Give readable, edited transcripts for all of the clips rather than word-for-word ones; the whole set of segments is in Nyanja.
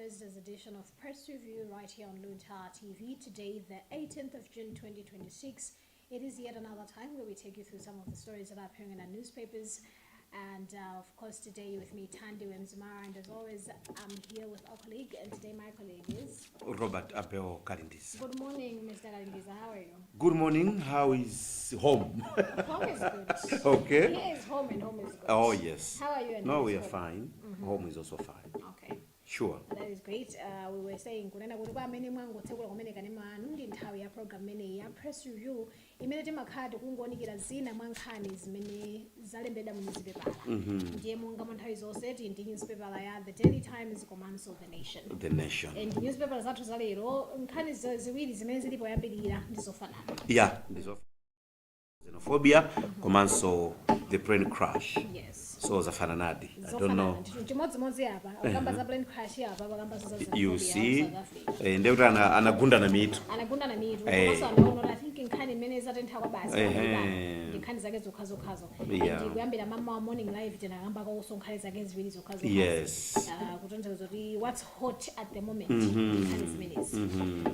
Thursday's edition of Press Review right here on Luntha TV. Today, the 18th of June 2026. It is yet another time where we take you through some of the stories that are appearing in our newspapers. And of course, today with me, Tandi Wemzimara, and as always, I'm here with our colleague, and today my colleague is Robert Abel Kalindis. Good morning, Mr. Kalindis. How are you? Good morning. How is home? Home is good. Okay. Here is home and home is good. Oh, yes. How are you? And no, we are fine. Home is also fine. Okay. Sure. That is great. We were saying kunena kuti kwa amene mwangotsegula kumene kane manu ndi nthawi ya program imene ya press review imene timakhala kungonikira zina mwa nkhani zimene zalembedwa mu newspaper. Ndiye monga mwa nthawi zonse ndi newspaper ya The Daily Times komanso The Nation. The Nation. And newspaper zathu za lero nkhani ziwiri zimene zilipo yambirira ndizofanana. Yeah, xenophobia komanso the plane crash. Yes. So zafananadi. I don't know. You see, ndeuti anagunda na mitu. Anagunda na mitu. I think nkhani imene zatentha kwa basi. Nkhani zake zokhazo. Ndikuyambira mama morning live tena ngamba ko nkhani zake ziwiri zokhazo. Yes. Kutonza kuti what's hot at the moment. Nkhani zimenezi.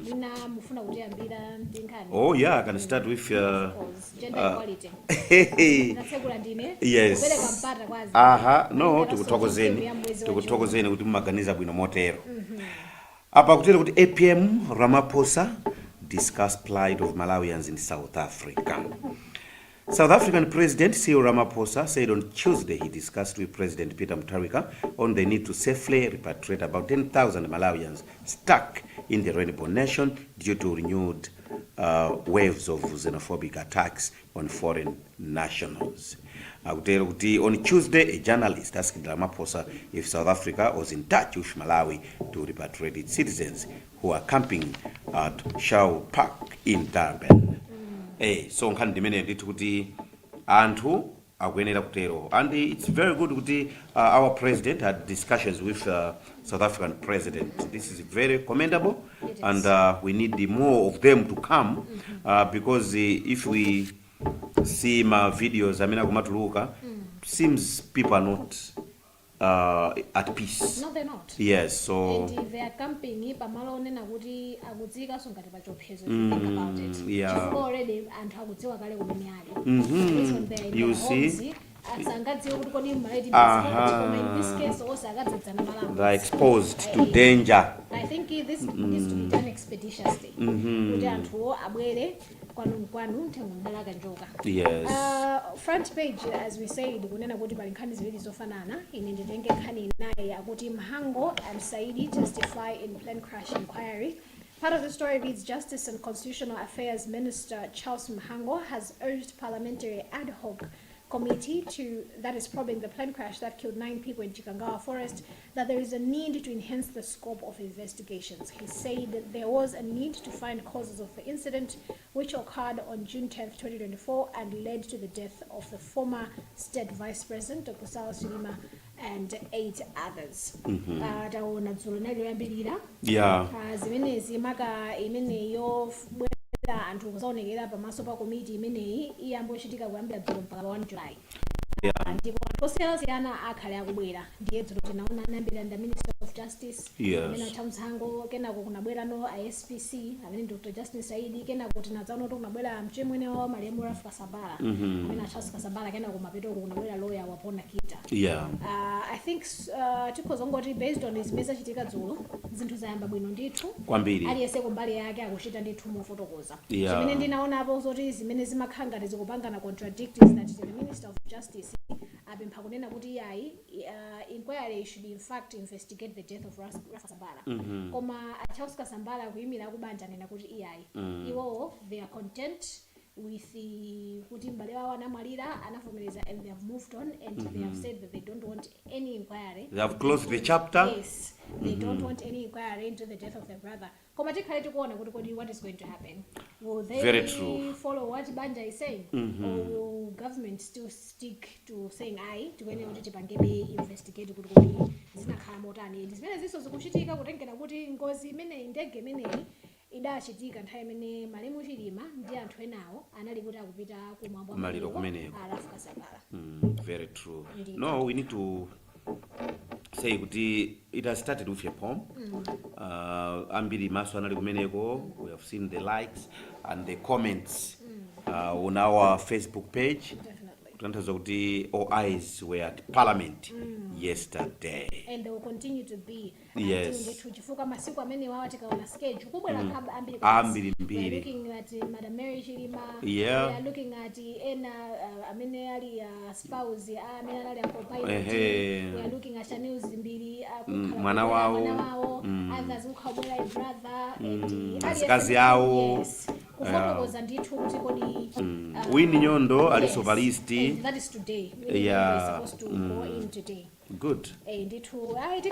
Nina mufuna kuti yambira nkhani. Oh yeah, I can start with gender equality. Natsegula ndine. Yes. Kubereka mpata kwazi. Aha, no, tikuthokozeni kuti mumaganiza bwino motero. Apa kutero kuti APM Ramaphosa discuss plight of Malawians in South Africa. South African President Cyril Ramaphosa said on Tuesday he discussed with President Peter Mutharika on the need to safely repatriate about 10,000 Malawians stuck in the Rainbow Nation due to renewed waves of xenophobic attacks on foreign nationals. On Tuesday, a journalist asked Ramaphosa if South Africa was in touch with Malawi to repatriate its citizens who are camping at Shaw Park in Durban. So and it's very good kuti our president had discussions with South African president. This is very commendable, and we need more of them to come because if we see my videos, seems people are not at peace. No, they're not. Yes, so and they are camping pamalo nena kuti akudzika so ngati pachophezo if you think about it. Yeah. Already and akudziwa kale kumene ali. You see. They're exposed to danger. I think this needs to be done expeditiously. Yes. Front page, as we said, kunena kuti pali nkhani ziwiri zofanana. Ine nditenge nkhani inayi akuti Mhango and Saidi testify in plane crash inquiry. Part of the story reads, Justice and Constitutional Affairs Minister Charles Mhango has urged Parliamentary ad hoc committee that is probing the plane crash that killed 9 people in Chikangawa forest, that there is a need to enhance the scope of investigations. He said that there was a need to find causes of the incident, which occurred on June 10th, 2024, and led to the death of the former state vice president, Dr. Sal Silima, and 8 others. Yeah. Anthu kuzaonekera pamaso pa komiti imeneyi iyambochitika kuyambira dzulo mpaka pa 1 July. Ndipo osiyana akhale akubwera ndiye dzulo tinaona anambira nda Minister of Justice amene Mhango, kenako kunabwera no ISPC amene Dr. Justin Saidi, kenako tinadzaona kuti kunabwera mchemwene wa malemu Raf Kasabala amene Charles Kasabala, kenako mapeto kunabwera lawyer wapona kita. I think tikozongoti based on his message chitika dzulo zinthu zayamba bwino ndithu kwambiri aliyese kumbali yake akuchita ndithu mofotokoza. Zimene ndinaona apo zoti zimene zimakhanga zikupangana contradict is that the Minister of Justice apempha kunena kuti yayi inquiry should in fact investigate the death of Raf Kasabala. Koma Charles Kasabala kuyimira kubanja nena kuti iyayi iwo they are content with the kuti mbale wawo anamwalira anavomereza and they have moved on and they have said that they don't want any inquiry. They have closed the chapter. Yes, they don't want any inquiry into the death of their brother. Koma tikhale tikuona kuti what is going to happen. Will they follow what Banja is saying? Or will government still stick to saying aye tikwene kuti tipangebe investigate kuti zinakhala motani zimene ziso zikuchitika kutengera kuti ngozi imene ndege imeneyi idachitika nthawi imene malemu Chilima ndi anthu enawo anali kuti akupita kumwamba maliro kumeneko. Raf Kasabala. Very true. No, we need to say kuti it has started with a poem. Ambiri maso anali kumeneko. We have seen the likes and the comments on our Facebook page. Definitely. All eyes were at Parliament yesterday. And they will continue to be. Yes. We're looking at Madam Mary Chilima. Yeah. We are looking at spouse. We are looking at Chanel Zimbiri. Manawao. Others who come like brother. Yes. Winnie Nyondo, Alice Ovalisti. That is today. Yeah. We're supposed to go in today. Good. Very true. Very And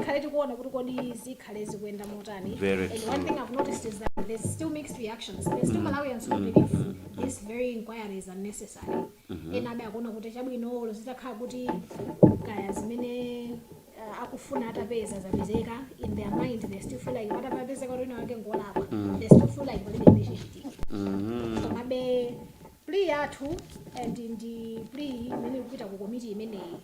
one thing I've noticed is that there's still mixed reactions. There's still Malawians who believe this very inquiry is unnecessary. And I'm going to akufuna atapeza zabezeka in their mind they still feel like atapeza kuti wake ngolapa they still feel like kuti benechitika komabe plea yathu and in the plea imene kupita ku committee imeneyi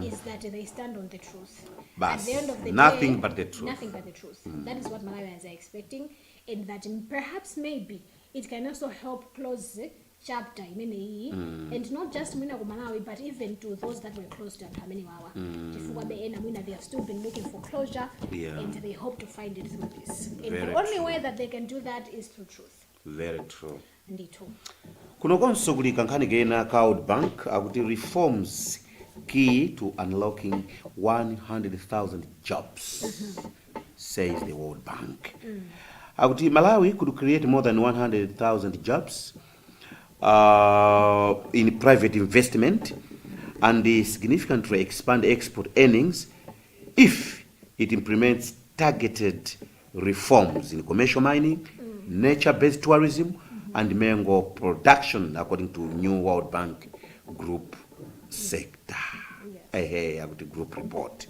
is that they stand on the truth. At the end of the nothing day, but the truth. Nothing but the truth. That is what Malawians are expecting, and that perhaps maybe it can also help close chapter imeneyi and not just mwina ku Malawi but even to those that were close to Anthameni Wawa. Chifukwa beena mwina they have still been looking for closure and they hope to find it through this. And the only way that they can do that is through truth. Very true. Ndithu. Kunokonso kuli kankhani kena ka World Bank akuti reforms key to unlocking 100,000 jobs, says the World Bank. Akuti Malawi could create more than 100,000 jobs in private investment and significantly expand export earnings if it implements targeted reforms in commercial mining, nature-based tourism, and mango production, according to new World Bank group sector. Group report.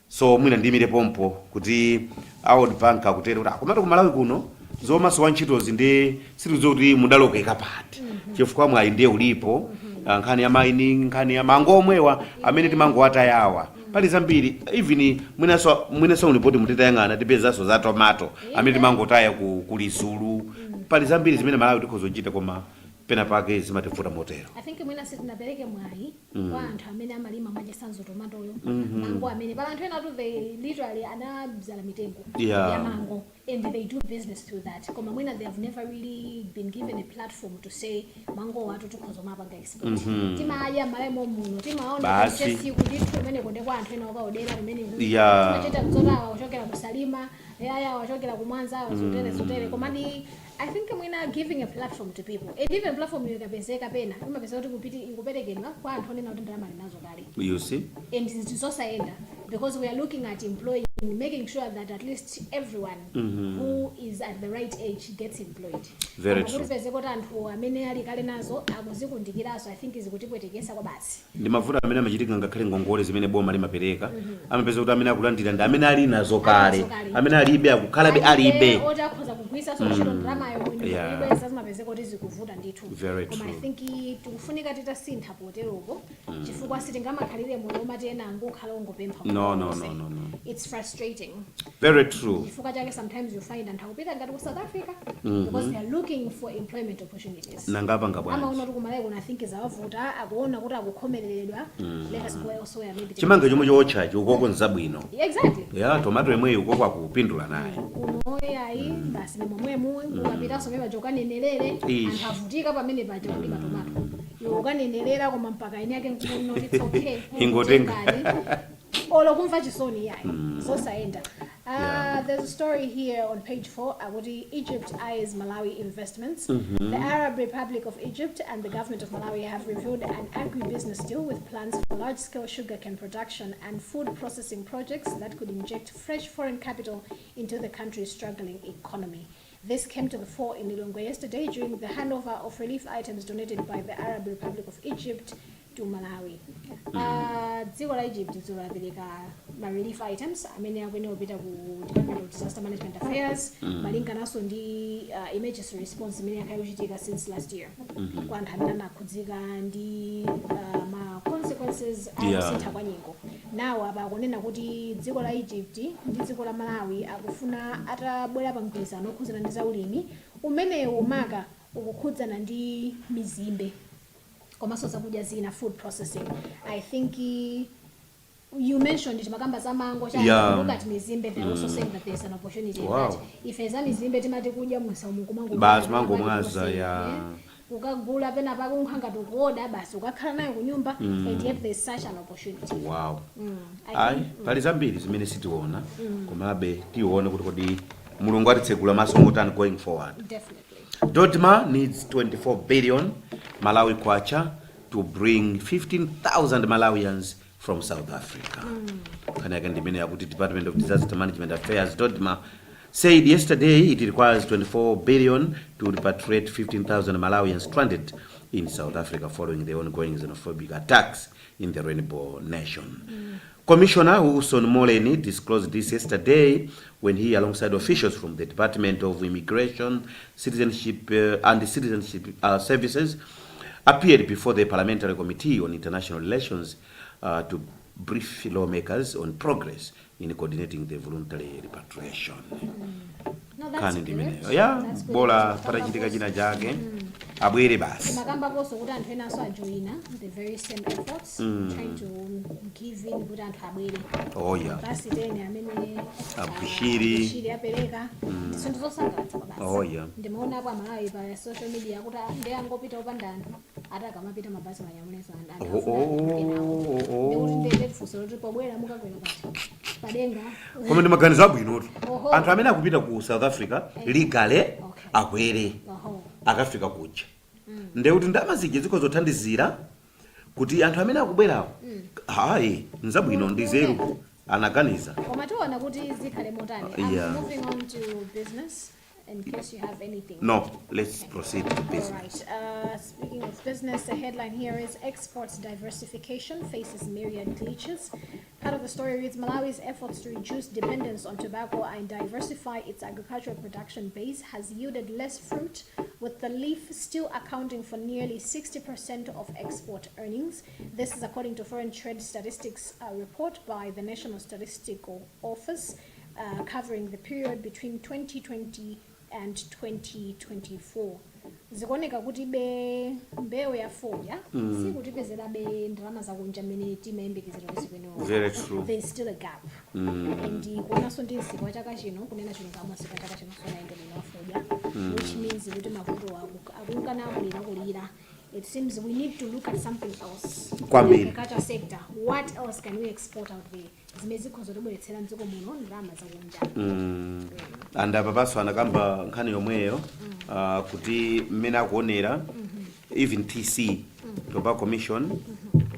So mwina ndimire pompo kuti World Bank akutera kuti akomatu ku Malawi kuno zoma so ntchito zinde sitizoti mudaloke kapati chifukwa mwayi ndiye ulipo nkhani ya mining, nkhani ya mango omwewa amene timango atayawa pali zambiri even mwinaso unipoti mutitayang'ana tipezaso za tomato amene timango taya ku Lizulu pali zambiri zimene Malawi tikhozochita koma pena pake zimatifuta motero. I think mwina sitinapereke mwayi kwa anthu amene amalima majesanzo tomatoyo mango amene pala anthu ena tu they literally anabzala mitengo ya mango and they do business through that. Koma mwina they have never really been given a platform to say mango watu tukhozo mapanga export. Timaya malemo muno timaona just kudithu imene konde kwa anthu ena okaodera kumene timachita kuzotawa kuchokera kusalima yaya wachokera kumwanza wazotere komadi I think mwina giving a platform to people and even platform yokapezeka pena imapeza kuti kupiti ikuperekedwa kwa anthu onena kuti ndalama linazo kale. You see? And zizosaenda because we are looking at employing, making sure that at least everyone who is at the right age gets employed. Very true. Kuti kuti anthu amene ali kale nazo akuzikundikiraso I think izikutipwetekesa kwa basi. Ndi mavuto amene amachitika ngakhale ngongole zimene boma limapereka amapeza kuti amene akulandira ndi amene ali nazo kale amene alibe akukhalabe alibe otakhoza kugwisa so chiro drama yo mwini zimapezeka kuti zikuvuta ndithu. Koma I think tikufunika titasintha poteroko chifukwa sitingamakhalire moyo omati ena angokhala ongopempha. No. It's frustrating. Very true. Sometimes you find and hakupita ngati ku South Africa because they are looking for employment opportunities. Nangapa ngabwana. Ama unotu kumalayi kuna think zawavuta akuona kuti akukhomereredwa. Let us go elsewhere maybe. Chimanga chomwe chochachi ukoko nzabwino. Exactly. Yeah, tomato emwe ukoko akupindula naye. Unoyayi basi momwemu ukapitaso meba jokanenelere anthu avutika pamene paja kulima tomato. Yokanenelera koma mpaka ine yake nkuno it's okay. Ingotenga. Olo kumva chisoni yayi. So saenda. There's a story here on page 4. Egypt eyes Malawi investments. The Arab Republic of Egypt and the government of Malawi have reviewed an agribusiness deal with plans for large-scale sugarcane production and food processing projects that could inject fresh foreign capital into the country's struggling economy. This came to the fore in Lilongwe yesterday during the handover of relief items donated by the Arab Republic of Egypt to Malawi. Dziko la Egypt zolapereka ma relief items amene akwene opita ku Department of Disaster Management Affairs malinga naso ndi emergency response imene yakayochitika since last year kwa anthu amene anakhudzika ndi ma consequences akusintha kwa nyengo nawo apa akunena kuti dziko la Egypt ndi dziko la Malawi akufuna atabwera pa mgwirizano okhudzana ndi zaulimi umenewo maka ukukhudzana ndi mizimbe komanso zakudya zina, food processing. I think you mentioned it makamba za mango look at mizimbe, they're also saying that there's an opportunity that if there's a mizimbe timati kudya mwisamu kumango basi mango mwaza ya ukagula pena paka unkhanga tokoda basi ukakhala nayo kunyumba and yet there's such an opportunity. Wow. Pali zambiri zimene sitiona komabe tione kuti kodi mulungu atitsegula maso motani going forward. Definitely. Dodma needs 24 billion Malawi kwacha to bring 15,000 Malawians from South Africa. The Department of Disaster Management Affairs, Dodma, said yesterday it requires 24 billion to repatriate 15,000 Malawians stranded in South Africa following the ongoing xenophobic attacks in the Rainbow Nation. Commissioner Wilson Moleni disclosed this yesterday when he, alongside officials from the Department of Immigration, Citizenship and Citizenship Services, appeared before the Parliamentary Committee on International Relations to brief lawmakers on progress in coordinating the voluntary repatriation. No, that's good. Yeah, that's good. Bola parachitika china chake abwere basi. Makamba koso kuti anthu ena so join the very same efforts trying to give in kuti anthu abwere. Oh yeah. Basi tene amene Abishiri apereka zinthu zosangalatsa basi. Oh yeah. Ndimaona apa Malawi pa social media kuti ndi angopita upanda anthu ataka mapita mabasi manyamulesa anthu. Ndikuti ndende kufusa kuti pobwera mukakwera pati. Padenga. Koma ndi maganizo abwinoti. Anthu amene akupita ku South Africa legale akwere akafika kuja. Ndekuti ndamazije ziko zothandizira kuti anthu amene akubwerawo hayi nzabwino ndi zeru anaganiza. Koma tiona kuti zikhale motani. I'm moving on to business. In case you have anything. No, let's proceed to business. All right. Speaking of business, the headline here is exports diversification faces myriad glitches. Part of the story reads Malawi's efforts to reduce dependence on tobacco and diversify its agricultural production base has yielded less fruit, with the leaf still accounting for nearly 60% of export earnings. This is according to foreign trade statistics report by the National Statistical Office covering the period between 2020 and 2024. Zikuoneka kuti mbewu ya foja sikutipezera be ndalama zakunja mmene timayembekezera kuti zikuyenera. Very true. There's still a gap. And kuonaso ndi msimu wa chaka chino kunena chino kama msimu wa chaka chino sona endelewa foja, which means kuti mavuto akunkana kulira. It seems we need to look at something else in the agriculture sector. What else can we export out there? And ababaso anakamba nkhani yomweyo kuti mmene akuonera even TC Tobacco Commission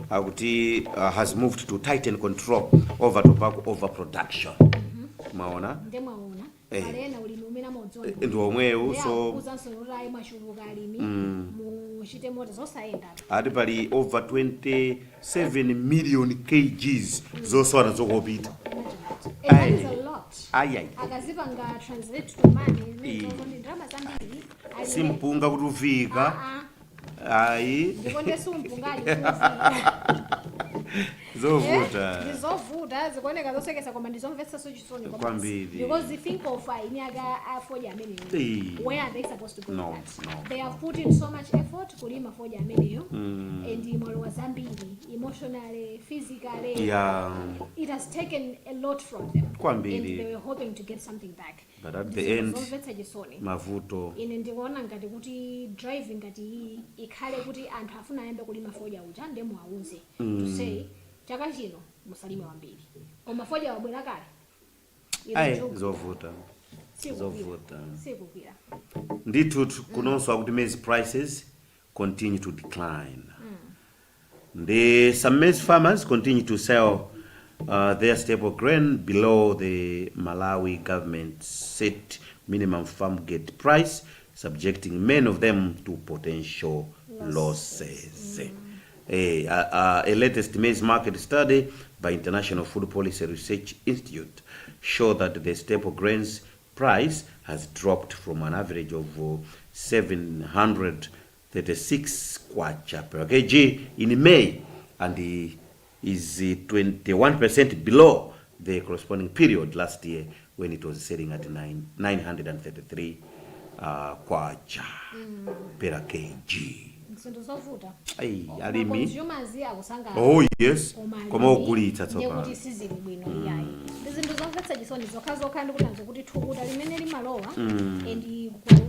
kuti has moved to tighten control over tobacco overproduction. Maona? Alena ulimi umene amodzola. Ndio omweyo so kuzansololayi mwashuluka alimi muchite moto zosayenda. Ati pali over 27 million kgs zoswana zokopita. That is a lot. Ayi. Akazipanga translate to money ndi drama zambiri. Simpunga kuti ufika. Ayi. Ndikonde simpungali kufika. Zovuta. Ndizovuta zikuoneka zosekesa koma ndizomvetsa sochisoni kwambiri. Because you think of inyaka afoja amene. Where are they supposed to go? No. They have put in so much effort kulima foja ameneyo and imolowa zambiri emotionally, physically. Yeah. It has taken a lot from them. Kwambiri. And they were hoping to get something back. But at the end mavuto. Ine ndikuona ngati kuti driving ngati ikhale kuti anthu afuna ayambe kulima foja uja ndemo auze to say chaka chino musalime wambiri koma foja wabwera kale. Ayi zovuta. Sikupira. Ndithu kunonso akuti maize prices continue to decline. Some maize farmers continue to sell their staple grain below the Malawi government set minimum farm gate price, subjecting many of them to potential losses. A latest maize market study by International Food Policy Research Institute showed that the staple grains price has dropped from an average of 736 kwacha per kg in May, and is 21% below the corresponding period last year when it was selling at 933 kwacha per kg. Ay, alimi. Oh yes. Koma ogulitsa tsopano.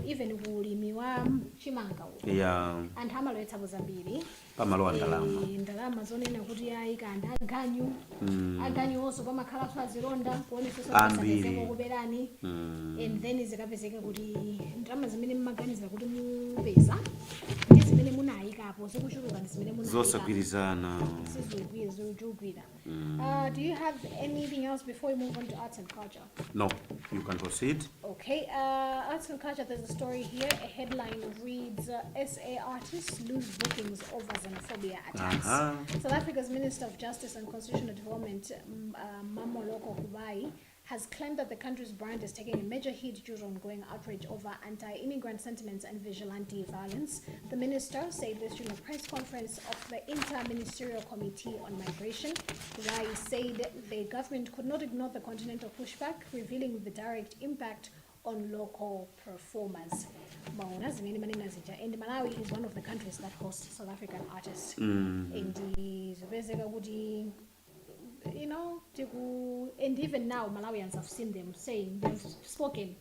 Even kulimiwa Chikangawa. Yeah. And amalowetsa zambiri. Pamalowa ndalama. Ndalama zonena kuti ayikanda aganyu. Aganyu also pamakhala azilonda kuonesa ambiri kuberani. And then zikapezeka kuti ndalama zimene mmaganiza kuti mupeza ndizimene munayikapo sikuchuluka ndizimene munayikapo. Zosagwirizana. Sizogwira. Do you have anything else before we move on to arts and culture? No, you can proceed. Okay, arts and culture, there's a story here. A headline reads, SA artists lose bookings over xenophobia attacks. South Africa's Minister of Justice and Constitutional Development, Mamoloko Kubai, has claimed that the country's brand is taking a major hit due to ongoing outrage over anti-immigrant sentiments and vigilante violence. The minister said this during a press conference of the Inter-Ministerial Committee on Migration. Kubai said the government could not ignore the continental pushback, revealing the direct impact on local performers. And Malawi is one of the countries that hosts South African artists. And you know, and even now Malawians have seen them saying, they've spoken.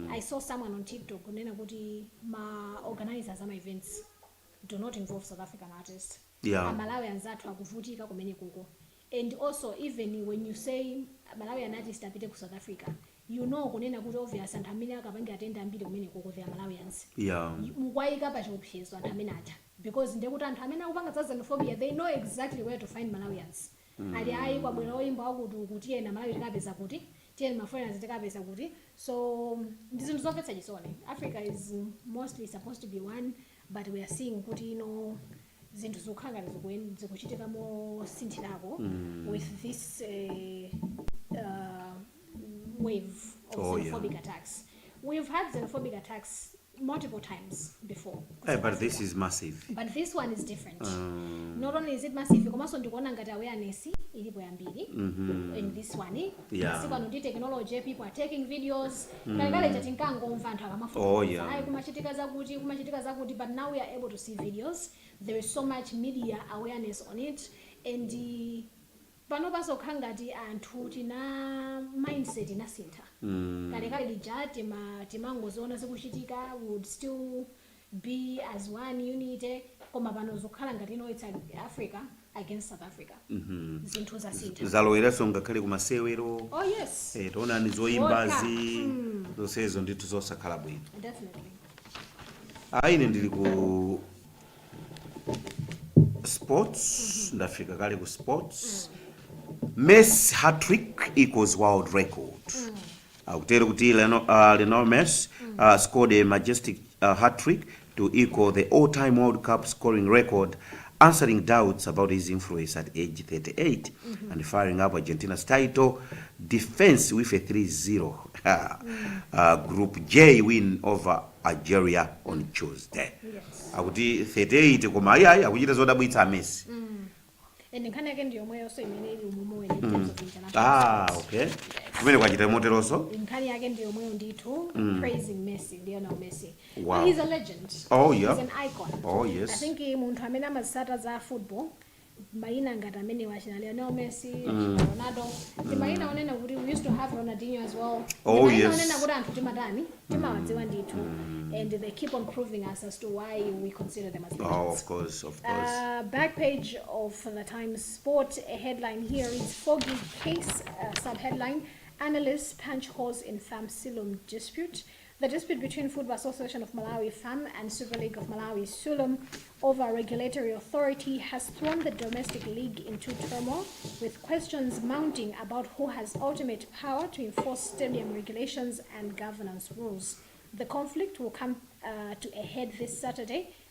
I saw someone on TikTok ma organizers of my events do not involve South African artists. Yeah. Malawians are kuvutika kumene kuko. And also, even when you say Malawian artists apite ku South Africa, you know kunena kuti obvious anthu amene akapange atenda ambiri kumene kuko they are Malawians. Yeah. Mukwayika pa chiopsezo anthu amene aja. Because ndekuti anthu amene akupanga za xenophobia, they know exactly where to find Malawians. Ali ayi kwa bwera oyimba wakuti kuti ena Malawi tikapeza kuti, tiye maforeigners tikapeza kuti. So ndizinthu zomvetsa chisoni. Africa is mostly supposed to be one, but we are seeing kuti zinthu zokhanga zikuchitika mo sinthirako with this wave of xenophobic attacks. We've had xenophobic attacks multiple times before. But this is massive. But this one is different. Not only is it massive, komanso ndikuona ngati awareness ilipo yambiri. In this one, sipano ndi technology, people are taking videos. Kale chatingangomva anthu akamafuna. Ayi kumachitika zakuti, but now we are able to see videos. There is so much media awareness on it, and pano pasokhala ngati anthu tina mindset inasintha. Kale lija timangoziona zikuchitika would still be as one unity, koma pano zokhala ngati it's Africa against South Africa. Zinthu zasintha. Zaloweranso ngakhale kumasewero. Oh yes. Toona ni zoyimbazi. Zonsezo ndithu zosakhala bwino. Definitely. Ine ndili ku sports, ndafika kale ku sports. Messi hat-trick equals world record. Akutero kuti Lionel Messi scored a majestic hat-trick to equal the all-time World Cup scoring record, answering doubts about his influence at age 38 and firing up Argentina's title defense with a 3-0 Group J win over Algeria on Tuesday. Yes. Akuti 38 koma ayayi akuchita zodabwitsa Messi. And nkhani yake ndiyo mweyo so imene ili umumu in terms of international sports. Okay. Kumene kwachita moteroso? Nkhani yake ndiyo mweyo ndithu praising Messi, Lionel Messi. Wow. But he's a legend. Oh yeah. He's an icon. Oh yes. I think munthu amene amazisata za football mayina ngati amene wachina Lionel Messi, Ronaldo. Timayina onena kuti we used to have Ronaldinho as well. Oh yes. Timayina onena kuti anthu timatani, timawadziwa ndithu. And they keep on proving us as to why we consider them as legends. Oh, of course. Back page of the Times Sport, a headline here is Foggy Case, sub-headline, Analysts punch holes in FAM Silom dispute. The dispute between Football Association of Malawi FAM and Super League of Malawi Sulum over regulatory authority has thrown the domestic league into turmoil, with questions mounting about who has ultimate power to enforce stadium regulations and governance rules. The conflict will come to a head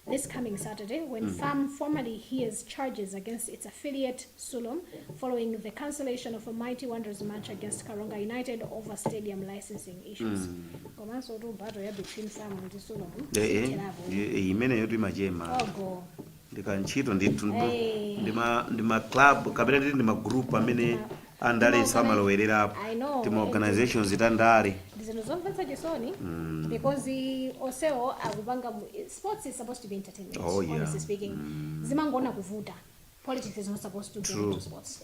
this coming Saturday, when FAM formally hears charges against its affiliate Sulum following the cancellation of a Mighty Wanderers match against Karonga United over stadium licensing issues. Komanso to battle between FAM and Sulum. Imene yotu majema. Oh go. Ndikantchito ndithu ndima club kapena ndima group amene andale samalowererapo tima organizations itandale zino zomvetsa chisoni because oseo akupanga sports is supposed to be entertainment. Honestly speaking zimangona kuvuta. Politics is not supposed to be into sports.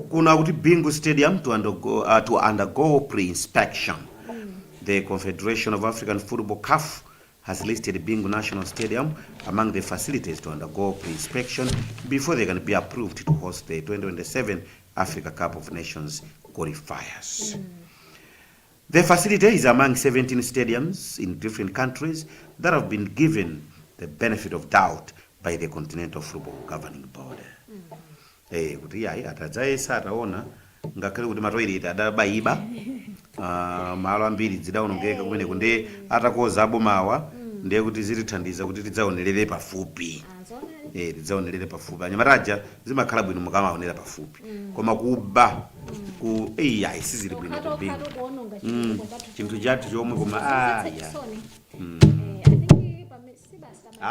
Kuna kuti Bingu Stadium to undergo pre-inspection. The Confederation of African Football CAF has listed Bingu National Stadium among the facilities to undergo pre-inspection before they can be approved to host the 2027 Africa Cup of Nations qualifiers. The facility is among 17 stadiums in different countries that have been given the benefit of doubt by the Continental Football Governing Board. Kuti yayi atadzaisa ataona ngakhale kuti matoilet adabayiba malo ambiri zidaonongeka kumene kunde atakoza abomawa ndiye kuti zitithandiza kuti tidzaonerere pafupi. Tidzaonerere pafupi. Anyamataja zimakhala bwino mukamaonera pafupi. Koma kuba ku yayi sizili bwino kubinga. Chinthu chatu chomwe koma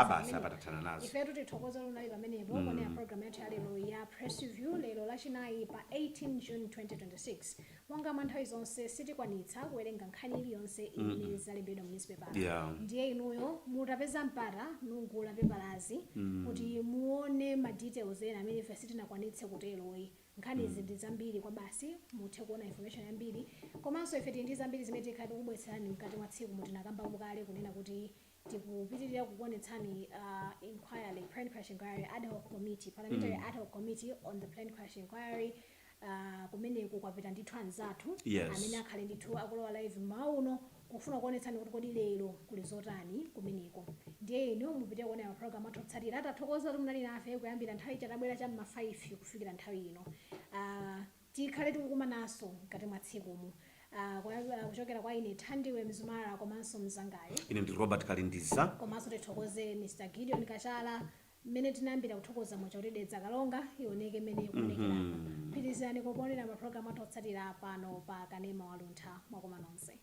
basi apatatana nazo. Ifetu tithokoza lunali pamenepo kone ya Parliamentary lero ya press review lero lachinayi pa 18 June 2026. Mwanga manthawi zonse sitikwanitsa kuwerenga nkhani iliyonse imene zalembedwa mu newspaper. Ndiye inuyo mutapeza mpata nungula pepalazi kuti muone ma details ena amene ife sitinakwanitse kuteroyi. Nkhani izi ndi zambiri kwa basi muthe kuona information yambiri komanso ife ndi zambiri zimene tikhati kubwetserani mkati mwa tsiku mutinakamba mukale kunena kuti tikupitirira kuonetsani inquiry, plane crash inquiry ad hoc committee, parliamentary ad hoc committee on the plane crash inquiry. Kumeneku kwapita ndithu anzathu amene akhale ndithu akulowa live mauno kufuna kuonetsani kuti kodi lero kuli zotani kumeneko. Ndiye ino mupite kuona ma program atotsalira atathokoza kuti munali nafe kuyambira nthawi chatabwera cha ma 5 kufikira nthawi ino. Tikhale tikukumanaso mkati mwa tsikumu. Kuchokera kwa ine Thandiwe Mzumara komanso mzangayo ine ndi Robert Kalindiza komanso tithokoze Mr. Gideon Kachala mmene tinayambira kuthokoza mocha kuti dedza kalonga ioneke mmene kuonekera. Pitirizani kuonera ma program atotsalira pano pa kanema wa Luntha mwakoma nonse.